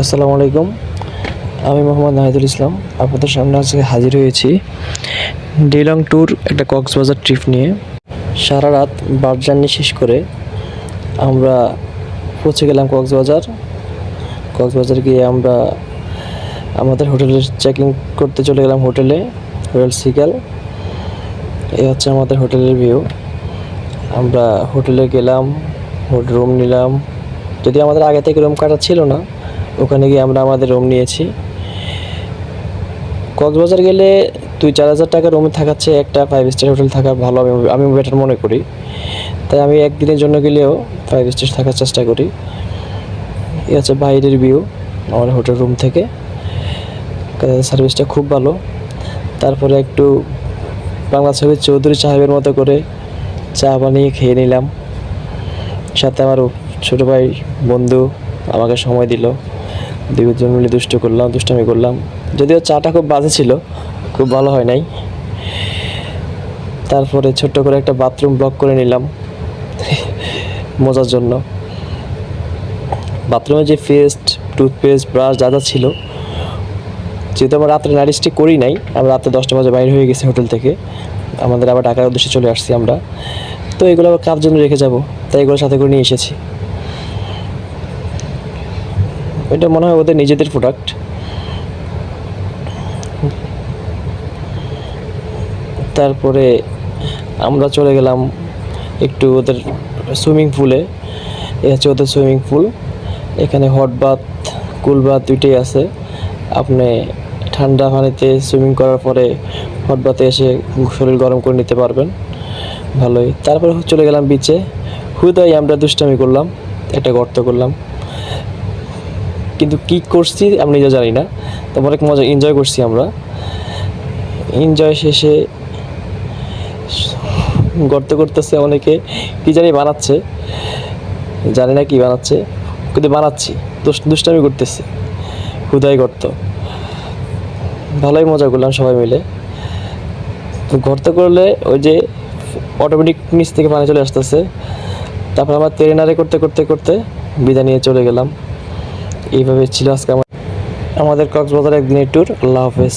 আসসালামু আলাইকুম। আমি মোহাম্মদ নাহিদুল ইসলাম আপনাদের সামনে আজকে হাজির হয়েছি ডে লং ট্যুর একটা কক্সবাজার ট্রিপ নিয়ে। সারা রাত বাস জার্নি শেষ করে আমরা পৌঁছে গেলাম কক্সবাজার গিয়ে আমরা আমাদের হোটেলের চেকিং করতে চলে গেলাম হোটেল সিকাল। এই হচ্ছে আমাদের হোটেলের ভিউ। আমরা হোটেলে গেলাম, রুম নিলাম, যদি আমাদের আগে থেকে রুম কাটা ছিল না, ওখানে গিয়ে আমরা আমাদের রুম নিয়েছি। কক্সবাজার গেলে 2-4 হাজার টাকা রুমে থাকাচ্ছে একটা 5 স্টার হোটেল থাকা ভালো, আমি বেটার মনে করি। তাই আমি একদিনের জন্য গেলেও 5 স্টার থাকার চেষ্টা করি। এই হচ্ছে বাইরের ভিউ আমাদের হোটেল রুম থেকে। সার্ভিসটা খুব ভালো। তারপরে একটু বাংলা ছবির চৌধুরী সাহেবের মতো করে চা বানিয়ে খেয়ে নিলাম। সাথে আমার ছোটো ভাই বন্ধু আমাকে সময় দিল, দুজন মিলে দুষ্টামি করলাম। যদিও চাটা খুব বাজে ছিল, খুব ভালো হয় নাই। তারপরে ছোট্ট করে একটা বাথরুম ব্লক করে নিলাম মজার জন্য। বাথরুমে যে টুথপেস্ট, ব্রাশ যা যা ছিল, যেহেতু আমরা রাত্রে নাইট স্টে করি নাই, আমরা রাত্রে 10টা বাজে বাইরে হয়ে গেছি হোটেল থেকে, আমাদের আবার ঢাকার উদ্দেশ্যে চলে আসছি আমরা। তো এগুলো আবার কার জন্য রেখে যাব, তাই এগুলো সাথে করে নিয়ে এসেছি। এটা মনে হয় ওদের নিজেদের প্রোডাক্ট। তারপরে আমরা চলে গেলাম একটু ওদের সুইমিং পুলে। এ হচ্ছে ওদের সুইমিং পুল। এখানে হট বাথ, কুল বাথ দুইটাই আছে। আপনি ঠান্ডা পানিতে সুইমিং করার পরে হট বাথে এসে শরীর গরম করে নিতে পারবেন, ভালোই। তারপরে চলে গেলাম বিচে। হুদাই আমরা দুষ্টামি করলাম, একটা গর্ত করলাম, কিন্তু কী করছি আমি নিজে জানি না। তারপর অনেক মজা এনজয় করছি আমরা। এনজয় শেষে গর্ত করতেছে অনেকে, কী জানি বানাচ্ছে, জানি না কি বানাচ্ছে, কিন্তু বানাচ্ছি, দুষ্টামি করতেছি, হুদাই গর্ত। ভালোই মজা করলাম সবাই মিলে। তো গর্ত করলে ওই যে অটোমেটিক নিচ থেকে পানি চলে আসতেছে। তারপর আমরা তেরেনারে করতে করতে করতে বিদায় নিয়ে চলে গেলাম। এইভাবে ছিল আজকে আমাদের কক্সবাজার একদিনের ট্যুর। আল্লাহ হাফেজ।